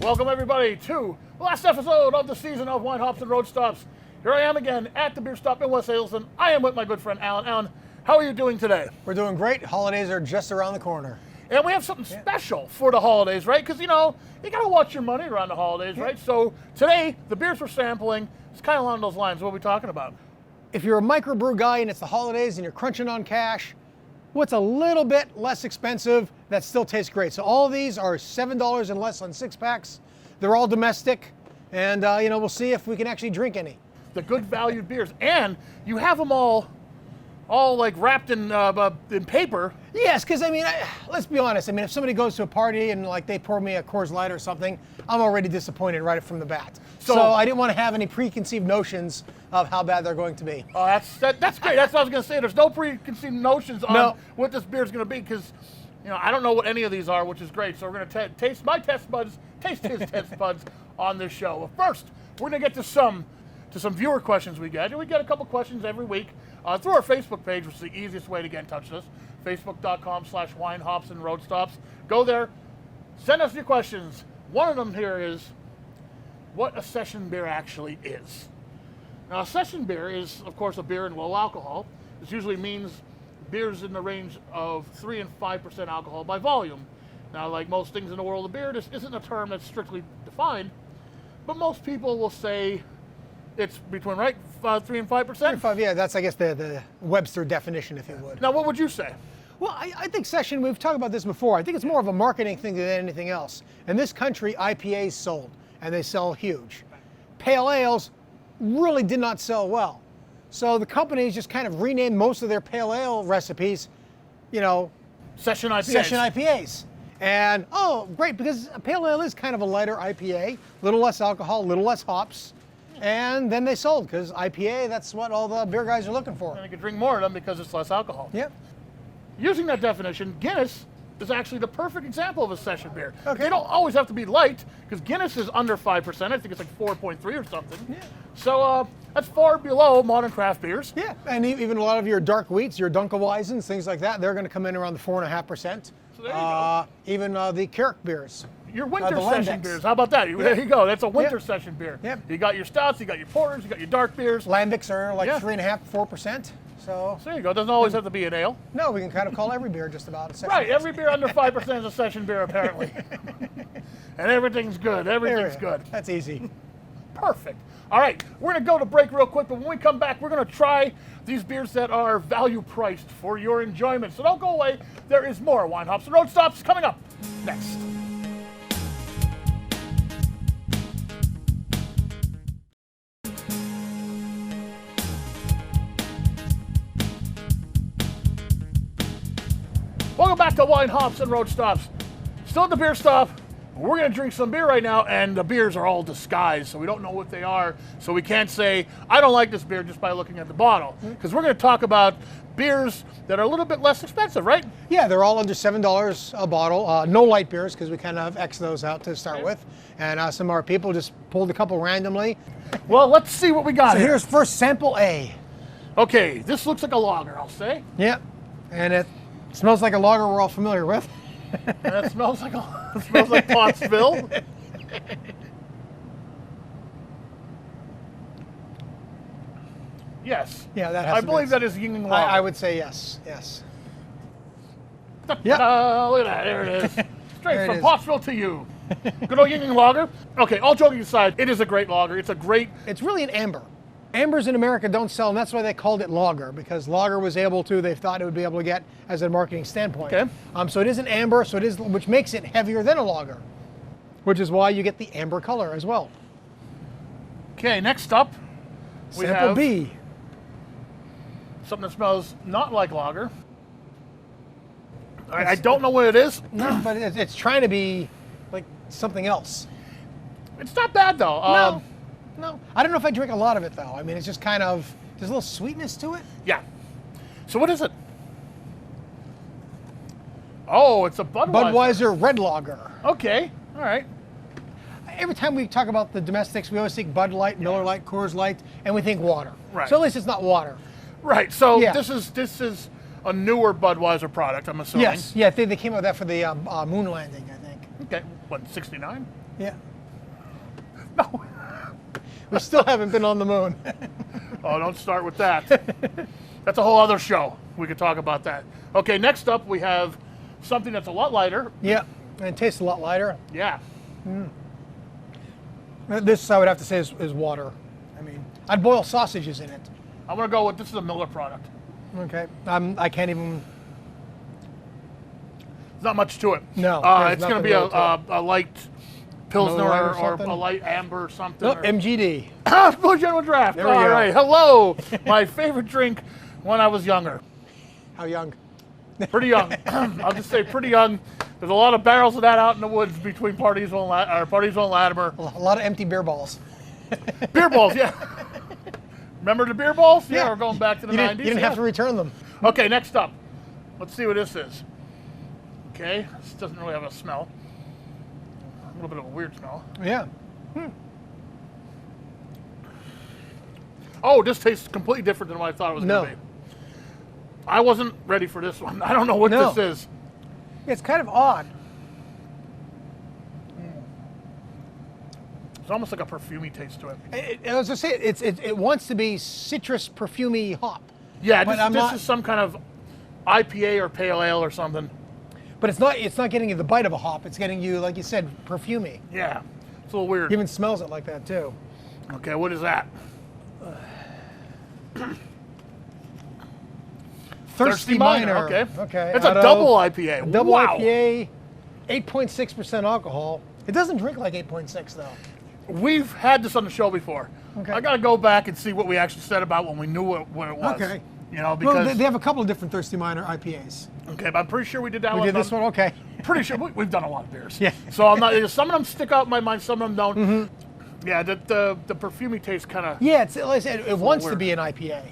Welcome everybody to the last episode of the season of Wine Hops and Road Stops. Here I am again at the beer stop in West Hazelton. I am with my good friend Alan. Alan, how are you doing today? We're doing great. Holidays are just around the corner. And we have something special for the holidays, right? Because, you know, you got to watch your money around the holidays, right? So today, the beers we're sampling, it's kind of along those lines. What are we talking about? If you're a microbrew guy and it's the holidays and you're crunching on cash, what's a little bit less expensive that still tastes great? So all of these are $7 and less on 6-packs. They're all domestic, and we'll see if we can actually drink any. The good valued beers, and you have them all like wrapped in paper. Yes, because let's be honest. If somebody goes to a party and like they pour me a Coors Light or something, I'm already disappointed right from the bat. So I didn't want to have any preconceived notions of how bad they're going to be. Oh, that's great. That's what I was going to say. There's no preconceived notions on what this beer is going to be, because I don't know what any of these are, which is great. So we're going to taste my test buds, taste his test buds on this show. But first, we're going to get to some viewer questions we get. And we get a couple questions every week through our Facebook page, which is the easiest way to get in touch with us. Facebook.com/Wine Hops and Road Stops. Go there, send us your questions. One of them here is what a session beer actually is. Now, a session beer is, of course, a beer in low alcohol. This usually means beers in the range of 3 and 5% alcohol by volume. Now, like most things in the world of beer, this isn't a term that's strictly defined, but most people will say it's between 3 and 5%. 3 and 5, yeah, that's I guess the Webster definition, if you would. Now, what would you say? Well, I think session, we've talked about this before, I think it's more of a marketing thing than anything else. In this country, IPAs sold, and they sell huge. Pale ales really did not sell well. So the companies just kind of renamed most of their pale ale recipes, Session IPAs. Session IPAs. And, great, because a pale ale is kind of a lighter IPA, a little less alcohol, a little less hops. And then they sold, because IPA, that's what all the beer guys are looking for. And you can drink more of them because it's less alcohol. Yep. Using that definition, Guinness is actually the perfect example of a session beer. Okay. They don't always have to be light, because Guinness is under 5%. I think it's like 4.3 or something. Yeah. So that's far below modern craft beers. Yeah, and even a lot of your dark wheats, your Dunkelweisens, things like that, they're going to come in around the 4.5%. So there you go. Even the Carrick beers. Your winter the session Lambics. beers. How about that? There you go. That's a winter session beer. Yep. You got your stouts, you got your porters, you got your dark beers. Lambics are like 3.5%, 4%. So there you go. It doesn't always have to be an ale. no, we can kind of call every beer just about a session. Right. Every beer under 5% is a session beer, apparently. And everything's good. Everything's good. That's easy. Perfect. All right, we're going to go to break real quick, but when we come back, we're going to try these beers that are value priced for your enjoyment. So don't go away. There is more Wine Hops and Road Stops coming up next. Welcome back to Wine Hops and Road Stops. Still at the beer stop. We're going to drink some beer right now, and the beers are all disguised, so we don't know what they are. So we can't say, I don't like this beer just by looking at the bottle. Because we're going to talk about beers that are a little bit less expensive, right? Yeah, they're all under $7 a bottle. No light beers, because we kind of X those out to start with. And some of our people just pulled a couple randomly. Well, let's see what we got So here. here's first sample A. Okay, this looks like a lager, I'll say. Yep, and it smells like a lager we're all familiar with. And it smells like Pottsville. Yes. Yeah, that has I to believe be. that is Yingling Lager. I would say yes. Look at that, there it is. There Straight it from is. Pottsville to you. Good old Yingling Lager. Okay, all joking aside, it is a great lager. It's a great, It's really an amber. Ambers in America don't sell, and that's why they called it lager, because lager was able to, they thought it would be able to get as a marketing standpoint. Okay. So it is an amber, so it is, which makes it heavier than a lager, which is why you get the amber color as well. okay, next up, we Sample have B. something that smells not like lager. I don't know what it is. No, but it's trying to be like something else. It's not bad though. No. I don't know if I drink a lot of it though. It's just kind of, there's a little sweetness to it. Yeah. So what is it? Oh, it's a Budweiser. Budweiser Red Lager. Okay, all right. Every time we talk about the domestics, we always think Bud Light, Miller Lite, Coors Light, and we think water. Right. So at least it's not water. Right. So Yeah. this is a newer Budweiser product, I'm assuming. Yes. Yeah, they came out with that for the moon landing, I think. Okay. What, 69? Yeah. No. We still haven't been on the moon. Oh, don't start with that. That's a whole other show. We could talk about that. Okay, next up we have something that's a lot lighter. Yeah, and it tastes a lot lighter. Yeah. This, I would have to say, is water. I mean, I'd boil sausages in it. I'm going to go with, this is a Miller product. Okay. I can't even. There's not much to it. No, it's going to be a light Pilsner Miller Lite or or something? a light amber or something. Nope, or- MGD. Blue General Draft. There we All go. right. Hello. My favorite drink when I was younger. How young? Pretty young. I'll just say pretty young. There's a lot of barrels of that out in the woods between Pardeesville and Latimer. A lot of empty beer balls. Beer balls, yeah. Remember the beer balls? Yeah. We're going back to the You 90s. didn't have to return them. Okay, next up. Let's see what this is. Okay, this doesn't really have a smell. A little bit of a weird smell. Yeah. Oh, this tastes completely different than what I thought it was going to be. I wasn't ready for this one. I don't know what No. this is. It's kind of odd. It's almost like a perfumey taste to it. As I say, it wants to be citrus perfumey hop. Yeah, But this is some kind of IPA or pale ale or something. But it's not getting you the bite of a hop. It's getting you, like you said, perfumey. Yeah, it's a little weird. It even smells it like that too. Okay, what is that? Thirsty Miner. Okay. Okay. It's a out of double IPA. Double Wow. IPA, 8.6% alcohol. It doesn't drink like 8.6 though. We've had this on the show before. Okay. I got to go back and see what we actually said about when we knew what it was. Okay. You know, Well, because they have a couple of different Thirsty Miner IPAs. okay, but I'm pretty sure we did that We one. did this one, okay. Pretty sure we've done a lot of beers. Yeah. So I'm not. Some of them stick out in my mind. Some of them don't. Yeah, the perfumey taste kind of. Yeah, like I said, it wants to weird. be an IPA.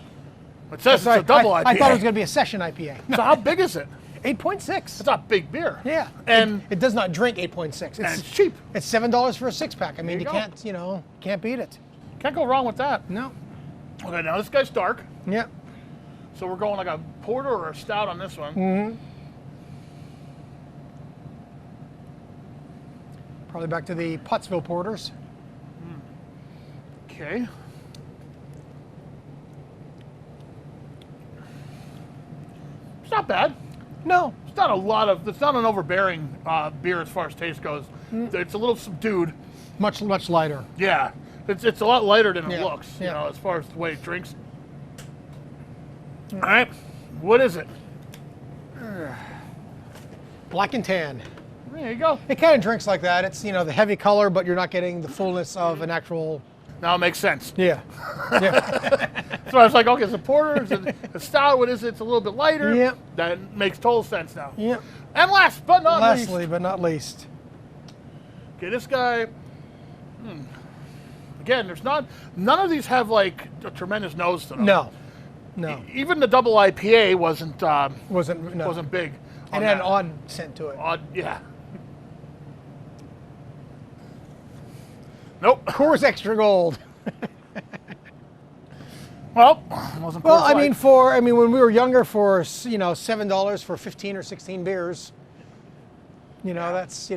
It says Sorry, it's a double IPA. I thought it was going to be a session IPA. So how big is it? 8.6. It's a big beer. Yeah. And it does not drink 8.6. and it's cheap. It's $7 for a 6-pack. I mean, you you go. can't beat it. Can't go wrong with that. No. Okay, now this guy's dark. Yeah. So we're going like a porter or a stout on this one. Probably back to the Pottsville Porters. Okay. It's not bad. No. It's not a lot of. It's not an overbearing beer as far as taste goes. It's a little subdued. Much lighter. Yeah, it's a lot lighter than it Yeah, looks. You yeah. know, as far as the way it drinks. All right, what is it? Black and tan. There you go. It kind of drinks like that. It's, the heavy color, but you're not getting the fullness of an actual. Now it makes sense. Yeah. Yeah. So I was like, okay, it's a porter, it's a stout. What is it? It's a little bit lighter. Yep. That makes total sense now. Yep. And last but not Lastly, least, but not least. okay, this guy. Again, there's none of these have like a tremendous nose to them. No. No. Even the double IPA wasn't Wasn't big. on It had an that. odd scent to it. Odd, yeah. Nope. Coors Extra Gold. Well, it wasn't. Well, Coors Light. when we were younger, for $7 for 15 or 16 beers, that's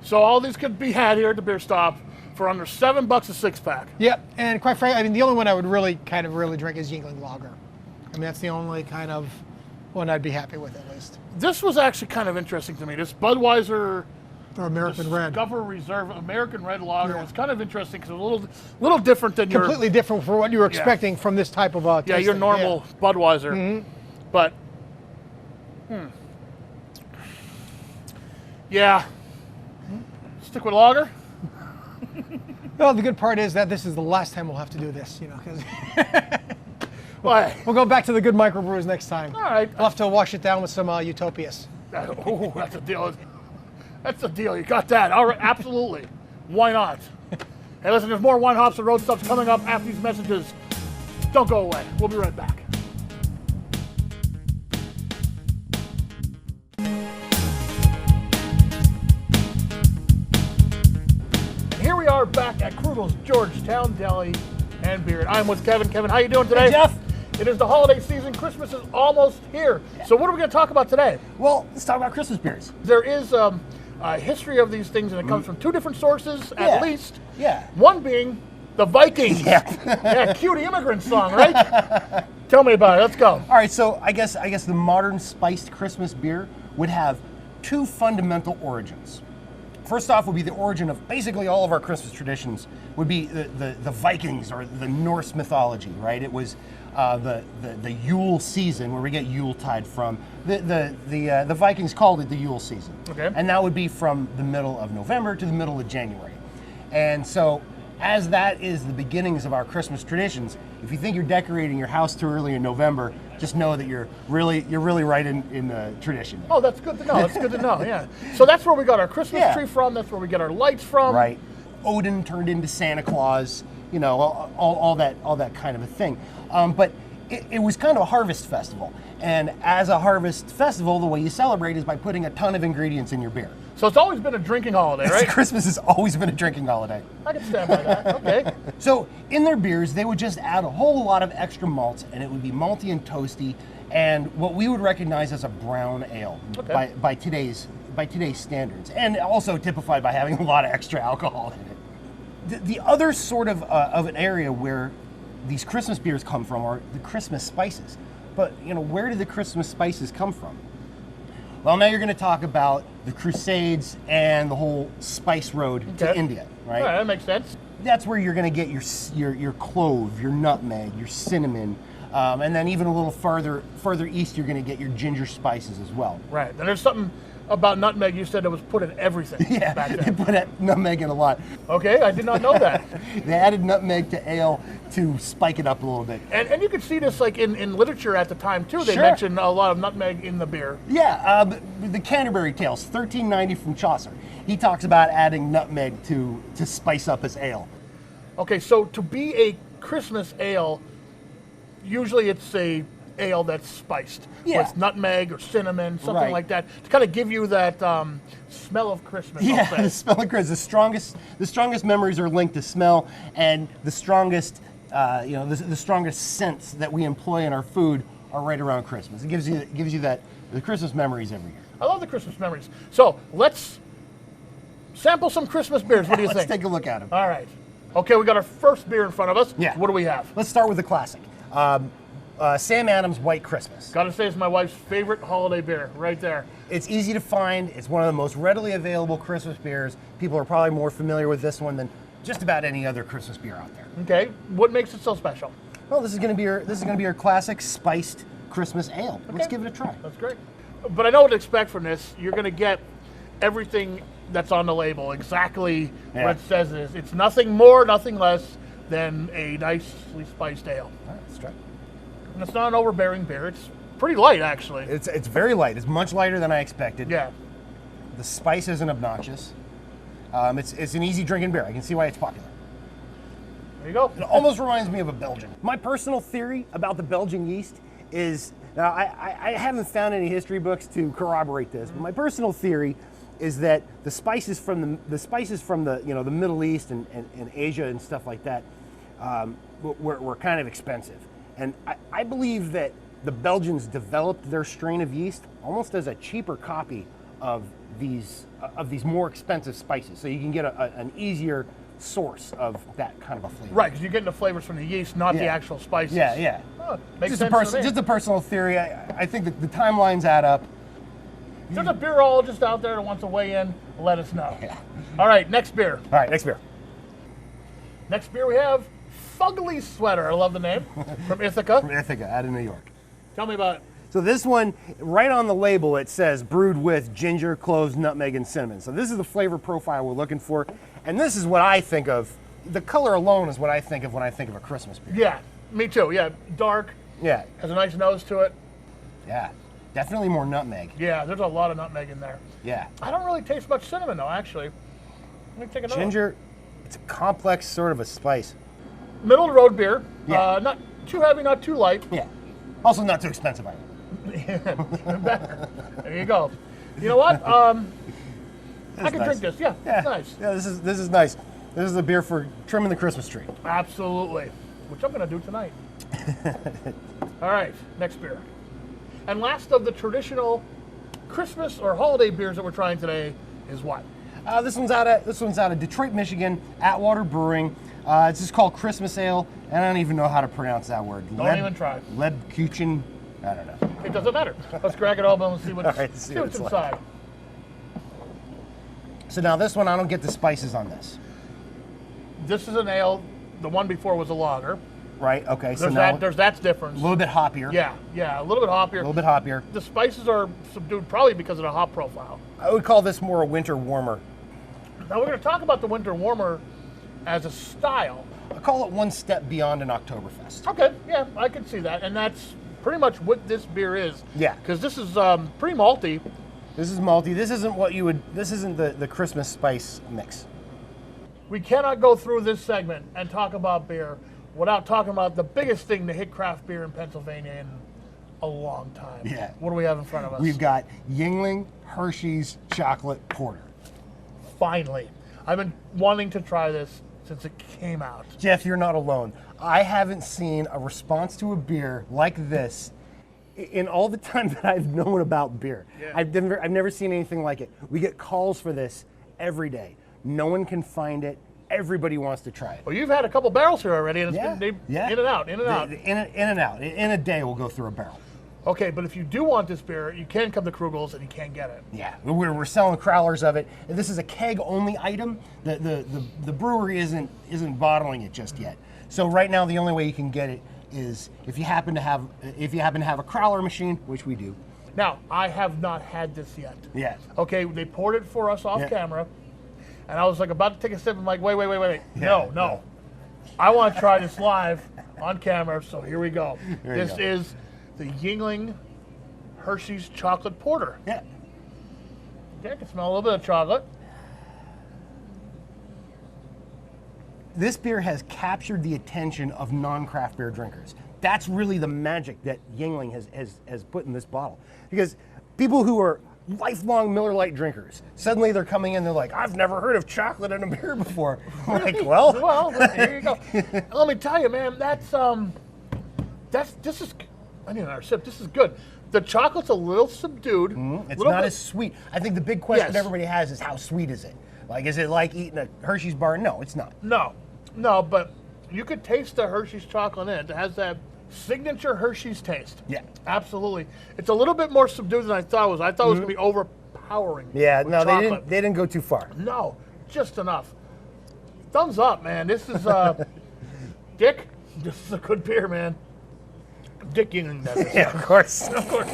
So all these could be had here at the beer stop for under $7 a 6-pack. Yep. And quite frankly, the only one I would really drink is Yingling Lager. That's the only kind of one I'd be happy with at least. This was actually kind of interesting to me. This Budweiser Or American Red. Discover Reserve American Red Lager Yeah. was kind of interesting because it was a little different than Completely different from what you were expecting from this type of your tasting. normal Budweiser. But yeah, stick with lager. Well, the good part is that this is the last time we'll have to do this, because Why? we'll go back to the good microbrews next time. All right. We'll have to wash it down with some Utopias. Oh, that's a deal. That's a deal. You got that. All right, absolutely. Why not? Hey, listen, there's more Wine Hops and Road stuff coming up after these messages. Don't go away. We'll be right back. And here we are back at Krugel's Georgetown Deli and Beer. I'm with Kevin. Kevin, how you doing today? Hey, Jeff. It is the holiday season. Christmas is almost here. So what are we going to talk about today? Well, let's talk about Christmas beers. There is history of these things, and it comes from two different sources at least. Yeah. One being the Vikings. Yeah, cue the immigrant song, right? Tell me about it. Let's go. All right, so I guess the modern spiced Christmas beer would have two fundamental origins. First off would be the origin of basically all of our Christmas traditions would be the Vikings or the Norse mythology, right? It was the Yule season, where we get Yuletide from. The Vikings called it the Yule season. Okay. And that would be from the middle of November to the middle of January. And so as that is the beginnings of our Christmas traditions, if you think you're decorating your house too early in November, just know that you're really right in tradition. Oh, that's good to know. That's good to know. Yeah. So that's where we got our Christmas tree from. That's where we get our lights from. Right. Odin turned into Santa Claus. You know, all that kind of a thing. But it was kind of a harvest festival, and as a harvest festival, the way you celebrate is by putting a ton of ingredients in your beer. So it's always been a drinking holiday, right? Christmas has always been a drinking holiday. I can stand by that. Okay. So in their beers, they would just add a whole lot of extra malts, and it would be malty and toasty, and what we would recognize as a brown ale by today's standards, and also typified by having a lot of extra alcohol in it. The other sort of an area where these Christmas beers come from are the Christmas spices. But you know, where did the Christmas spices come from? Well, now you're going to talk about the Crusades and the whole spice road to India, right? All right, that makes sense. That's where you're going to get your clove, your nutmeg, your cinnamon, and then even a little further east, you're going to get your ginger spices as well. Right. And there's something about nutmeg you said it was put in everything back then. They put nutmeg in a lot. Okay, I did not know that. They added nutmeg to ale to spike it up a little bit. And you could see this like in literature at the time too. They mentioned a lot of nutmeg in the beer. Yeah, the Canterbury Tales, 1390 from Chaucer. He talks about adding nutmeg to spice up his ale. Okay, so to be a Christmas ale, usually it's a ale that's spiced with nutmeg or cinnamon, something like that, to kind of give you that smell of Christmas. Yeah, the smell of Christmas. The strongest memories are linked to smell, and the strongest, the strongest scents that we employ in our food are right around Christmas. It gives you that the Christmas memories every year. I love the Christmas memories. So let's sample some Christmas beers. What do you think? Let's take a look at them. All right. Okay, we got our first beer in front of us. Yeah. What do we have? Let's start with the classic. Sam Adams White Christmas. Gotta say, it's my wife's favorite holiday beer, right there. It's easy to find. It's one of the most readily available Christmas beers. People are probably more familiar with this one than just about any other Christmas beer out there. Okay, what makes it so special? Well, this is going to be your classic spiced Christmas ale. Okay. Let's give it a try. That's great. But I know what to expect from this. You're gonna get everything that's on the label, exactly what it says it is. It's nothing more, nothing less than a nicely spiced ale. All right, let's try. And it's not an overbearing beer. It's pretty light, actually. It's very light. It's much lighter than I expected. Yeah. The spice isn't obnoxious. It's an easy drinking beer. I can see why it's popular. There you go. It almost reminds me of a Belgian. My personal theory about the Belgian yeast is, now I haven't found any history books to corroborate this, but my personal theory is that the spices from the Middle East and Asia and stuff like that were kind of expensive. And I believe that the Belgians developed their strain of yeast almost as a cheaper copy of these more expensive spices, so you can get an easier source of that kind of a flavor. Right, because you're getting the flavors from the yeast, not the actual spices. Yeah. Oh, makes sense to me. Just a personal theory. I think that the timelines add up. If there's a beerologist out there that wants to weigh in, let us know. Yeah. All right, next beer. All right, next beer. Next beer we have Fugly Sweater. I love the name. From Ithaca. From Ithaca, out of New York. Tell me about it. So this one, right on the label, it says brewed with ginger, cloves, nutmeg, and cinnamon. So this is the flavor profile we're looking for. And this is what I think of. The color alone is what I think of when I think of a Christmas beer. Yeah, me too. Yeah, dark. Yeah. Has a nice nose to it. Yeah. Definitely more nutmeg. Yeah, there's a lot of nutmeg in there. Yeah. I don't really taste much cinnamon though, actually. Let me take another. Ginger, it's a complex sort of a spice. Middle of the road beer. Yeah. Not too heavy, not too light. Yeah. Also not too expensive either. Better. There you go. You know what? I can nice. drink this. Yeah, it's nice. Yeah, this is nice. This is a beer for trimming the Christmas tree. Absolutely. Which I'm going to do tonight. All right, next beer. And last of the traditional Christmas or holiday beers that we're trying today is what? This one's out of Detroit, Michigan, Atwater Brewing. It's just called Christmas Ale, and I don't even know how to pronounce that word. Don't even try. Lebkuchen. I don't know. It doesn't matter. Let's crack it open and see what's, All right, see what's inside. So now this one, I don't get the spices on this. This is an ale. The one before was a lager. Right. Okay. So There's now that's different. a little bit hoppier. Yeah, a little bit hoppier. A little bit hoppier. The spices are subdued probably because of the hop profile. I would call this more a winter warmer. Now we're going to talk about the winter warmer as a style. I call it one step beyond an Oktoberfest. Okay, yeah, I can see that, and that's pretty much what this beer is. Yeah. Because this is pretty malty. This is malty. This isn't what you would. This isn't the Christmas spice mix. We cannot go through this segment and talk about beer without talking about the biggest thing to hit craft beer in Pennsylvania in a long time. Yeah. What do we have in front of us? We've got Yuengling Hershey's Chocolate Porter. Finally. I've been wanting to try this since it came out. Jeff, you're not alone. I haven't seen a response to a beer like this in all the time that I've known about beer. Yeah. I've never seen anything like it. We get calls for this every day. No one can find it. Everybody wants to try it. Well, you've had a couple barrels here already, and it's Yeah, been yeah. in and out, in and out. In and out. In a day, we'll go through a barrel. Okay, but if you do want this beer, you can come to Krugel's and you can get it. Yeah, we're selling crowlers of it. And this is a keg-only item. The brewery isn't bottling it just yet. So right now, the only way you can get it is if you happen to have a crowler machine, which we do. Now, I have not had this yet. Yeah. Okay, they poured it for us off Yeah. camera, and I was like about to take a sip. I'm like, wait. Yeah, No. I want to try this live on camera, so here we go. Here you This go. is the Yuengling Hershey's Chocolate Porter. Yeah. Okay, I can smell a little bit of chocolate. This beer has captured the attention of non-craft beer drinkers. That's really the magic that Yuengling has put in this bottle. Because people who are lifelong Miller Lite drinkers, suddenly they're coming in, they're like, I've never heard of chocolate in a beer before. I'm like, well, Here you go. And let me tell you, man, this is. I need another sip. This is good. The chocolate's a little subdued. it's little not bit- as sweet. I think the big question Yes. everybody has is how sweet is it? Like, is it like eating a Hershey's bar? No, it's not. No, but you could taste the Hershey's chocolate in it. It has that signature Hershey's taste. Yeah. Absolutely. It's a little bit more subdued than I thought it was. I thought it was going to be overpowering. Yeah, with no, chocolate. they didn't go too far. No, just enough. Thumbs up, man. This is, Dick, this is a good beer, man. Dick Yuengling does this. Yeah, of course. Of course.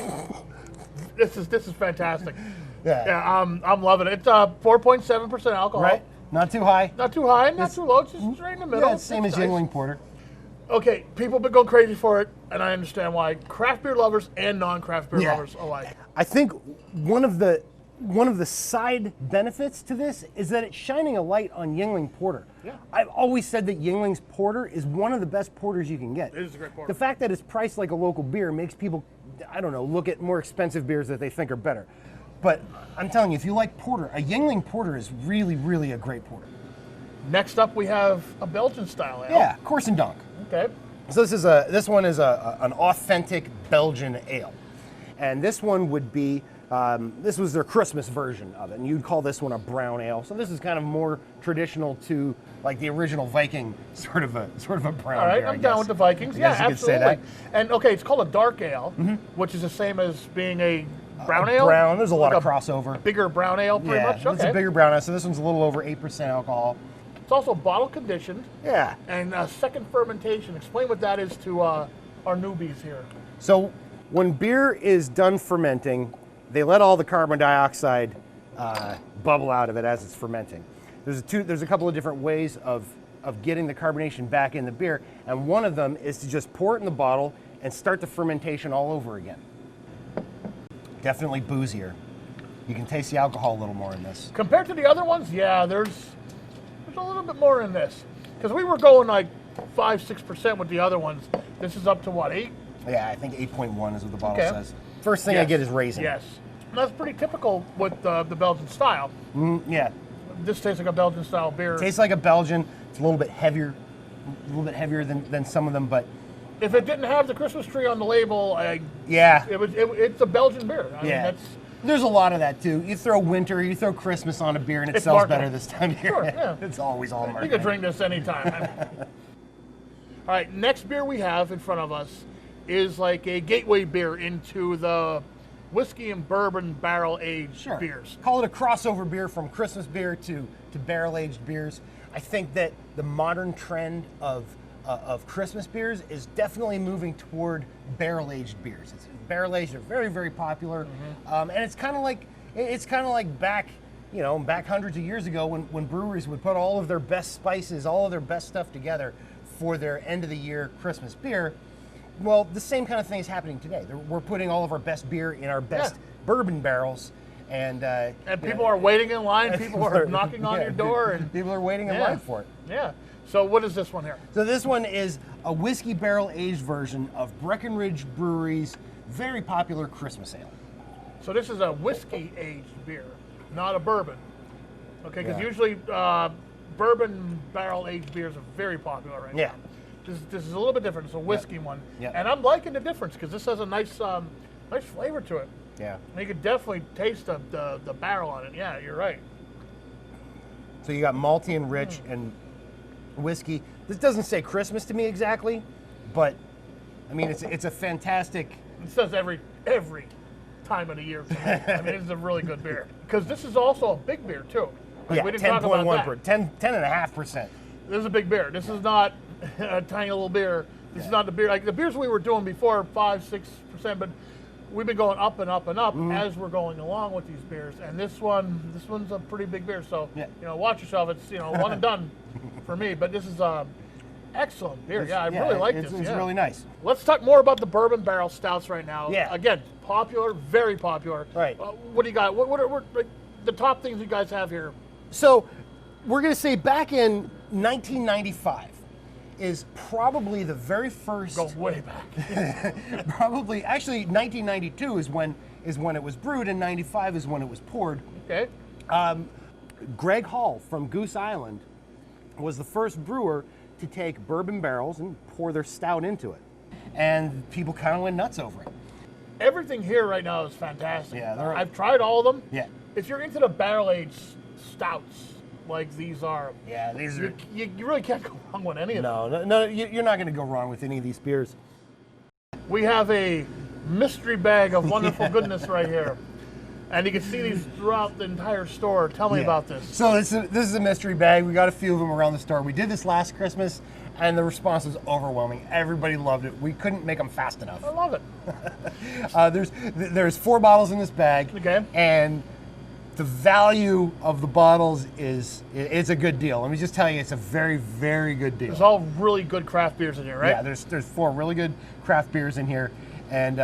This is fantastic. Yeah. I'm loving it. It's 4.7% alcohol. Right? Not too high. Not too high, not too low. It's just right in the middle. Yeah, it's same as nice. Yuengling Porter. Okay, people have been going crazy for it, and I understand why. Craft beer lovers and non-craft beer Yeah. lovers alike. I think one of the side benefits to this is that it's shining a light on Yuengling Porter. Yeah. I've always said that Yuengling's Porter is one of the best porters you can get. It is a great porter. The fact that it's priced like a local beer makes people, I don't know, look at more expensive beers that they think are better. But I'm telling you, if you like porter, a Yuengling Porter is really, really a great porter. Next up, we have a Belgian style ale. Yeah, Course and Donk. Okay. So this one is an authentic Belgian ale, and this one would be this was their Christmas version of it, and you'd call this one a brown ale. So this is kind of more traditional to like the original Viking sort of a brown. All right, beer, I I'm down guess. with the Vikings. I Yeah, guess you could say absolutely. that. And okay, it's called a dark ale, which is the same as being a brown ale. Brown. There's a lot Like of crossover. Bigger brown ale, pretty Yeah, much. Okay. it's a bigger brown ale. So this one's a little over 8% alcohol. It's also bottle conditioned Yeah. and second fermentation. Explain what that is to our newbies here. So when beer is done fermenting, they let all the carbon dioxide bubble out of it as it's fermenting. There's a couple of different ways of getting the carbonation back in the beer, and one of them is to just pour it in the bottle and start the fermentation all over again. Definitely boozier. You can taste the alcohol a little more in this. Compared to the other ones, yeah, there's a little bit more in this. Because we were going like 5-6% with the other ones. This is up to what, 8? Yeah, I think 8.1 is what the bottle Okay. says. First thing I get is raisin. Yes. And that's pretty typical with the Belgian style. Yeah. This tastes like a Belgian style beer. Tastes like a Belgian. It's a little bit heavier than some of them, but If it didn't have the Christmas tree on the label, yeah. it's a Belgian beer. I mean, Yeah. that's There's a lot of that too. You throw winter, you throw Christmas on a beer, and it It's sells marketing. better this time of year. Sure, yeah. It's always all You marketing. can drink this anytime. All right, next beer we have in front of us is like a gateway beer into the whiskey and bourbon barrel aged Sure. beers. Call it a crossover beer from Christmas beer to barrel-aged beers. I think that the modern trend of Christmas beers is definitely moving toward barrel-aged beers. Barrel-aged are very, very popular, and it's kind of like back hundreds of years ago when breweries would put all of their best spices, all of their best stuff together for their end of the year Christmas beer. Well, the same kind of thing is happening today. We're putting all of our best beer in our best bourbon barrels, and People are waiting in line. People are knocking on your door, and people are waiting in line for it. Yeah. So what is this one here? So this one is a whiskey barrel aged version of Breckenridge Brewery's very popular Christmas ale. So this is a whiskey aged beer, not a bourbon. Okay, because Yeah. usually bourbon barrel aged beers are very popular right Yeah. now. This is a little bit different. It's a whiskey one, Yep. and I'm liking the difference because this has a nice flavor to it. Yeah. And you can definitely taste the barrel on it. Yeah, you're right. So you got malty and rich and whiskey. This doesn't say Christmas to me exactly, but I mean it's a fantastic. It says every time of the year. To me. I mean, it's a really good beer because this is also a big beer too. Like, Yeah, we didn't talk about 10.1%, that. 10.5%. This is a big beer. This is not a tiny little beer. This is not the beer like the beers we were doing before, 5-6%, but we've been going up and up and up as we're going along with these beers. And this one's a pretty big beer. So Yeah. watch yourself. It's one and done for me. But this is excellent beer. Yeah, I really like it's, this. It's yeah. really nice. Let's talk more about the bourbon barrel stouts right now. Yeah. Again, popular, very popular. Right. What do you got? What are like, the top things you guys have here? So we're going to say back in 1995 is probably the very first. Go way back. Probably, actually, 1992 is when it was brewed, and 95 is when it was poured. Okay. Greg Hall from Goose Island was the first brewer to take bourbon barrels and pour their stout into it, and people kind of went nuts over it. Everything here right now is fantastic. Yeah, they're- I've tried all of them. Yeah. If you're into the barrel-aged stouts like these are, Yeah, these are. you really can't go wrong with any of them. No, you're not going to go wrong with any of these beers. We have a mystery bag of wonderful goodness right here. And you can see these throughout the entire store. Tell me Yeah. about this. So this is a mystery bag. We got a few of them around the store. We did this last Christmas, and the response was overwhelming. Everybody loved it. We couldn't make them fast enough. I love it. There's 4 bottles in this bag, Okay. and the value of the bottles it's a good deal. Let me just tell you, it's a very, very good deal. There's all really good craft beers in here, right? Yeah, there's 4 really good craft beers in here, and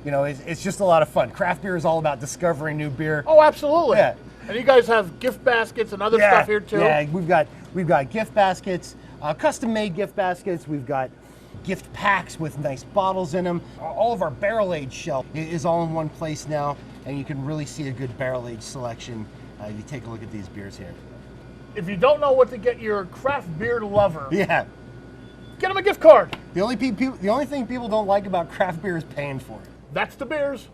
it's just a lot of fun. Craft beer is all about discovering new beer. Oh, absolutely. Yeah. And you guys have gift baskets and other stuff here too. Yeah, we've got gift baskets, custom-made gift baskets. We've got gift packs with nice bottles in them. All of our barrel-aged shelf is all in one place now, and you can really see a good barrel-aged selection if you take a look at these beers here. If you don't know what to get your craft beer lover, Yeah. get them a gift card. The only thing people don't like about craft beer is paying for it. That's the beers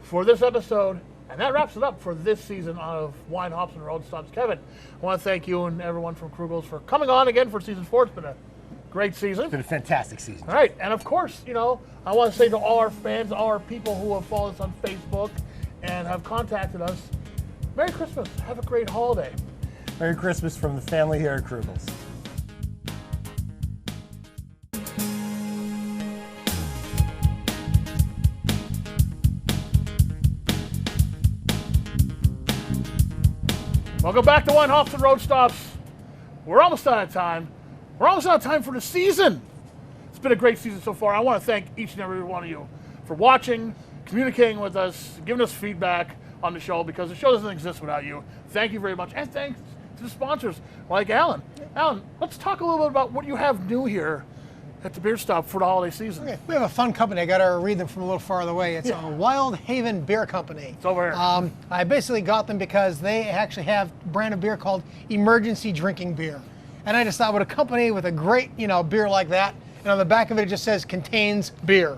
for this episode. And that wraps it up for this season of Wine, Hops, and Road Stops. Kevin, I want to thank you and everyone from Krugels for coming on again for season 4. It's been a great season. It's been a fantastic season. All right, and of course, I want to say to all our fans, all our people who have followed us on Facebook and have contacted us, Merry Christmas. Have a great holiday. Merry Christmas from the family here at Krugels. Welcome back to Wine, Hops, and Road Stops. We're almost out of time. We're almost out of time for the season. It's been a great season so far. I want to thank each and every one of you for watching, communicating with us, giving us feedback on the show, because the show doesn't exist without you. Thank you very much. And thanks to the sponsors like Alan. Alan, let's talk a little bit about what you have new here at the Beer Stop for the holiday season. Okay, we have a fun company. I got to read them from a little farther away. It's a Wild Haven Beer Company. It's over here. I basically got them because they actually have a brand of beer called Emergency Drinking Beer. And I just thought, with a company with a great, beer like that, and on the back of it, it just says contains beer.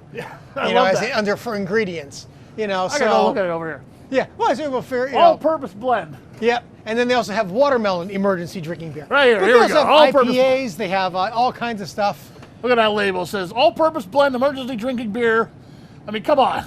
I love that. Under for ingredients. I gotta go look at it over here. Yeah, well, it's a fair, All-purpose blend. Yep. And then they also have watermelon emergency drinking beer. Right here, But here they we also go. have All-purpose IPAs. They have all kinds of stuff. Look at that label. It says all-purpose blend, emergency drinking beer. I mean, come on.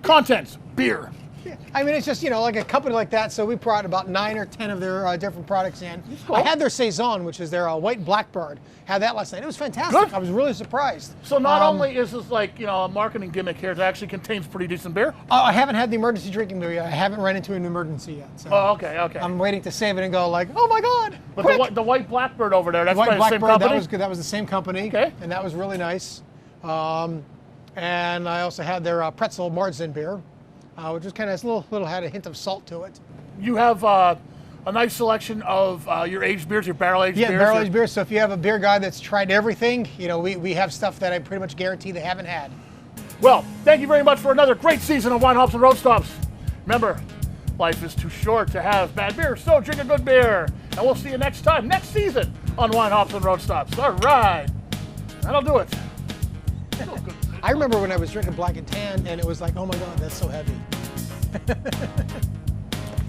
Contents, beer. Yeah. I mean, it's just, like a company like that. So we brought about 9 or 10 of their different products in. Cool. I had their Saison, which is their white blackbird. Had that last night. It was fantastic. Good. I was really surprised. So not only is this like, a marketing gimmick here, it actually contains pretty decent beer. I haven't had the emergency drinking beer yet. I haven't run into an emergency yet. So Oh, okay. I'm waiting to save it and go like, oh my God, But quick! the white blackbird over there, that's White by the same Blackbird, company? that was good. That was the same company. Okay. And that was really nice. And I also had their pretzel Marzen beer, which was kind of little had a hint of salt to it. You have a nice selection of your aged beers, your barrel-aged beers. Yeah, barrel-aged beer. So if you have a beer guy that's tried everything, we have stuff that I pretty much guarantee they haven't had. Well, thank you very much for another great season of Wine Hops and Road Stops. Remember, life is too short to have bad beer, so drink a good beer. And we'll see you next time, next season on Wine Hops and Road Stops. All right. That'll do it. I remember when I was drinking Black and Tan, and it was like, oh my God, that's so heavy.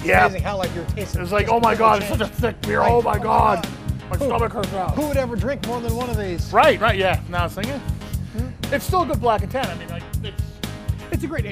Yeah. Amazing how you're tasting. It's like, oh my God, it's such a thick beer. Right. Oh my God. My Who- stomach hurts now. Who would ever drink more than one of these? Right, yeah. Now I was thinking. It's still a good Black and Tan. I mean, it's It's a great